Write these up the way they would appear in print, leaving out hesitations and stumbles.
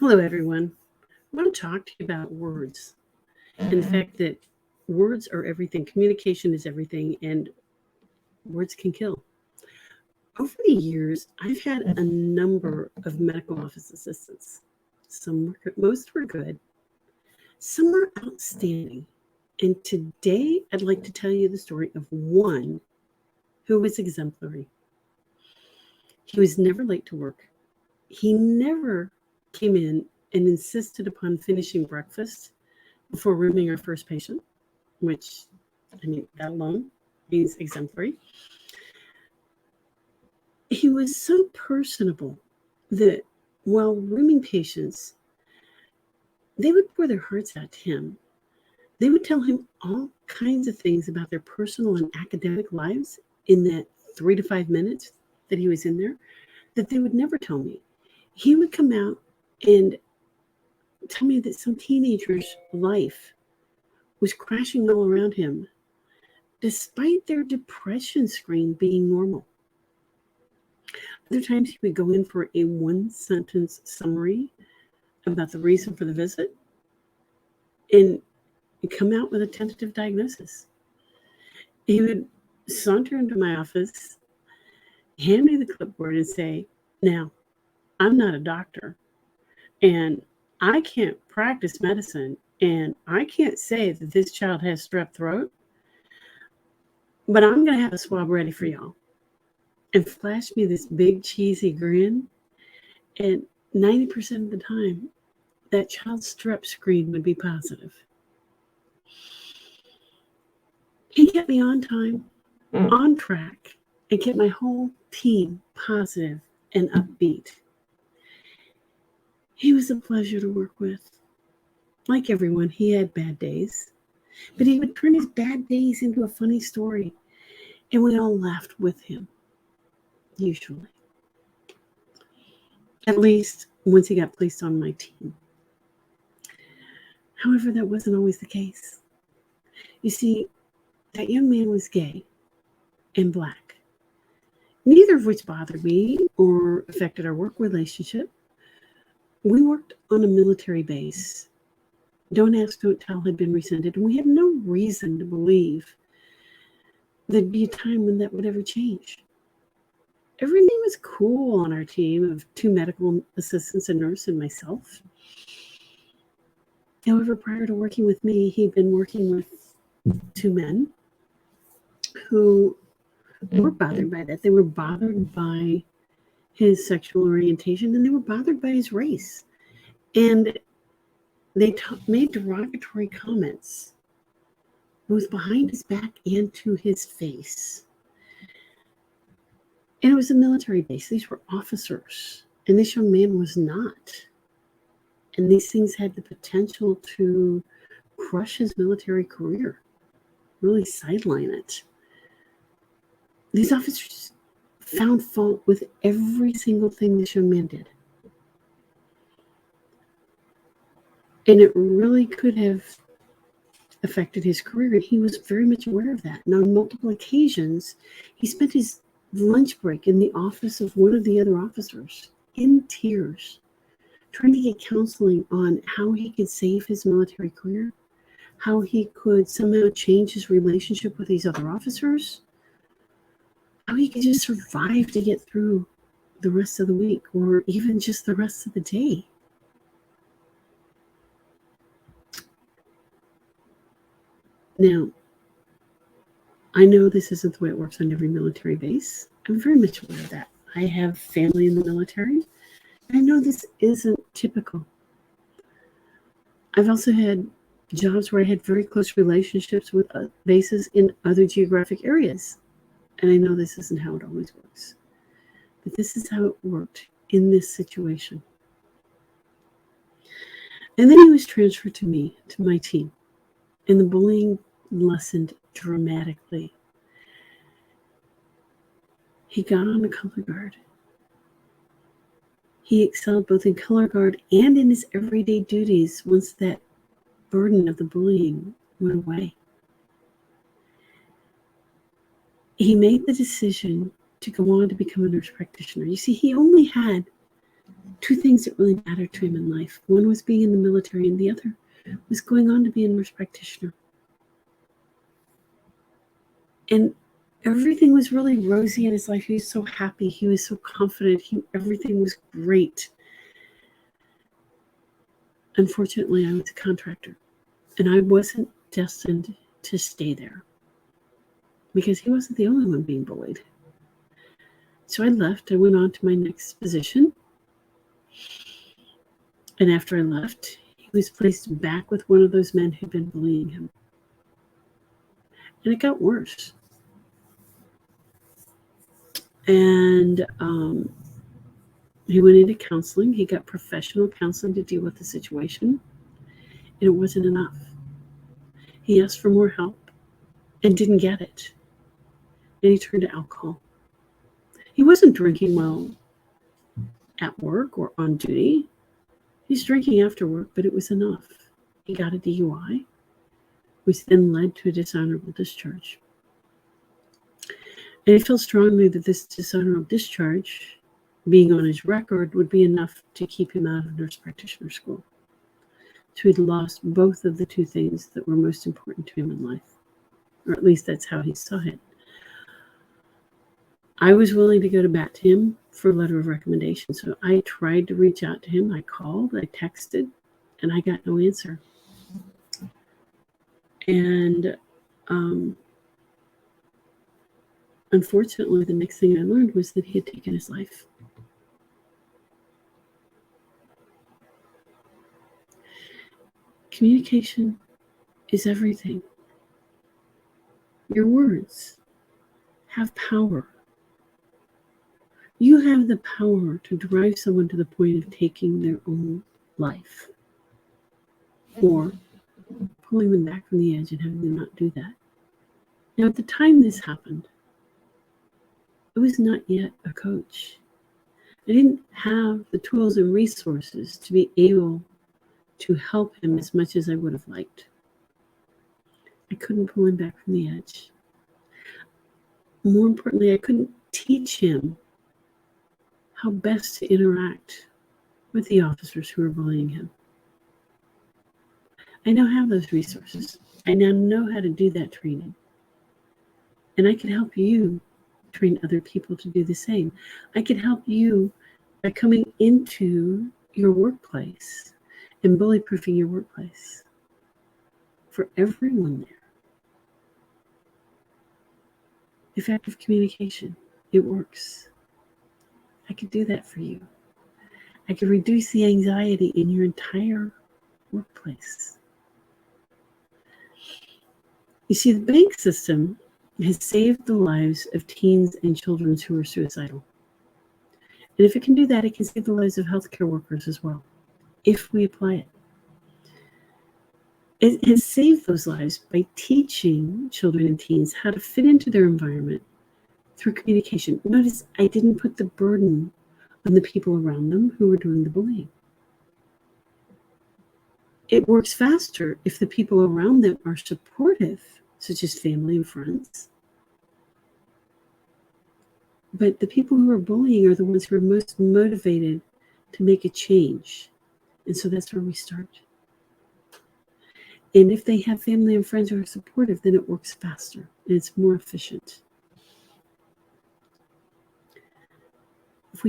Hello, everyone. I want to talk to you about words and the fact that words are everything. Communication is everything, and words can kill. Over the years, I've had a number of medical office assistants. Most were good, some were outstanding. And today, I'd like to tell you the story of one who was exemplary. He was never late to work. He never came in and insisted upon finishing breakfast before rooming our first patient, which, that alone means exemplary. He was so personable that while rooming patients, they would pour their hearts out to him. They would tell him all kinds of things about their personal and academic lives in that 3 to 5 minutes that he was in there that they would never tell me. He would come out and tell me that some teenager's life was crashing all around him, despite their depression screen being normal. Other times he would go in for a one-sentence summary about the reason for the visit and come out with a tentative diagnosis. He would saunter into my office, hand me the clipboard, and say, "Now, I'm not a doctor, and I can't practice medicine, and I can't say that this child has strep throat, but I'm going to have a swab ready for y'all," and flash me this big cheesy grin. And 90% of the time, that child's strep screen would be positive. He kept me on time, on track, and kept my whole team positive and upbeat. He was a pleasure to work with. Like everyone, he had bad days, but he would turn his bad days into a funny story, and we all laughed with him, usually. At least once he got placed on my team. However, that wasn't always the case. You see, that young man was gay and black, neither of which bothered me or affected our work relationship. We worked on a military base. Don't ask, don't tell had been rescinded, and we had no reason to believe there'd be a time when that would ever change. Everything was cool on our team of 2 medical assistants, a nurse, and myself. However, prior to working with me, he'd been working with 2 men who were bothered by that. They were bothered by his sexual orientation, and they were bothered by his race. And they made derogatory comments, both behind his back and to his face. And it was a military base. These were officers, and this young man was not. And these things had the potential to crush his military career, really sideline it. These officers found fault with every single thing this young man did. And it really could have affected his career, and he was very much aware of that. And on multiple occasions, he spent his lunch break in the office of one of the other officers in tears, trying to get counseling on how he could save his military career, how he could somehow change his relationship with these other officers, how he could just survive to get through the rest of the week or even just the rest of the day. Now, I know this isn't the way it works on every military base. I'm very much aware of that. I have family in the military. I know this isn't typical. I've also had jobs where I had very close relationships with bases in other geographic areas. And I know this isn't how it always works. But this is how it worked in this situation. And then he was transferred to me, to my team. And the bullying lessened dramatically. He got on the color guard. He excelled both in color guard and in his everyday duties once that burden of the bullying went away. He made the decision to go on to become a nurse practitioner. You see, he only had two things that really mattered to him in life. One was being in the military, and the other was going on to be a nurse practitioner. And everything was really rosy in his life. He was so happy. He was so confident. Everything was great. Unfortunately, I was a contractor, and I wasn't destined to stay there because he wasn't the only one being bullied. So I left. I went on to my next position. And after I left, he was placed back with one of those men who'd been bullying him. And it got worse. And he went into counseling. He got professional counseling to deal with the situation. And it wasn't enough. He asked for more help and didn't get it. And he turned to alcohol. He wasn't drinking while at work or on duty. He's drinking after work, but it was enough. He got a DUI, which then led to a dishonorable discharge. And he felt strongly that this dishonorable discharge, being on his record, would be enough to keep him out of nurse practitioner school. So he'd lost both of the two things that were most important to him in life, or at least that's how he saw it. I was willing to go to bat to him for a letter of recommendation. So I tried to reach out to him. I called, I texted, and I got no answer. And unfortunately, the next thing I learned was that he had taken his life. Communication is everything. Your words have power. You have the power to drive someone to the point of taking their own life, or pulling them back from the edge and having them not do that. Now, at the time this happened, I was not yet a coach. I didn't have the tools and resources to be able to help him as much as I would have liked. I couldn't pull him back from the edge. More importantly, I couldn't teach him how best to interact with the officers who were bullying him. I now have those resources. I now know how to do that training. And I can help you train other people to do the same. I can help you by coming into your workplace and bully-proofing your workplace for everyone there. Effective communication, it works. I could do that for you. I could reduce the anxiety in your entire workplace. You see, the bank system has saved the lives of teens and children who are suicidal. And if it can do that, it can save the lives of healthcare workers as well, if we apply it. It has saved those lives by teaching children and teens how to fit into their environment through communication. Notice I didn't put the burden on the people around them who were doing the bullying. It works faster if the people around them are supportive, such as family and friends. But the people who are bullying are the ones who are most motivated to make a change. And so that's where we start. And if they have family and friends who are supportive, then it works faster and it's more efficient. If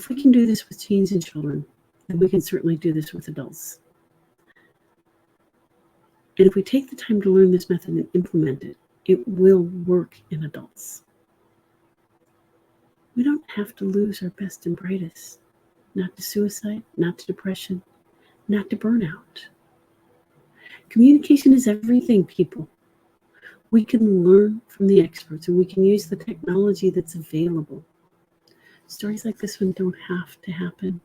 we can do this with teens and children, then we can certainly do this with adults. And if we take the time to learn this method and implement it, it will work in adults. We don't have to lose our best and brightest, not to suicide, not to depression, not to burnout. Communication is everything, people. We can learn from the experts and we can use the technology that's available. Stories like this one don't have to happen.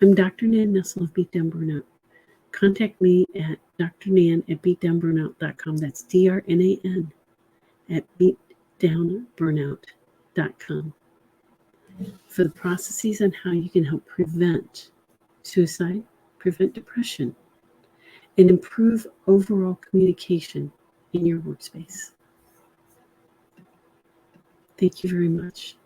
I'm Dr. Nan Nessel of Beat Down Burnout. Contact me at drnan@beatdownburnout.com. That's DRNAN at beatdownburnout.com for the processes on how you can help prevent suicide, prevent depression, and improve overall communication in your workspace. Thank you very much.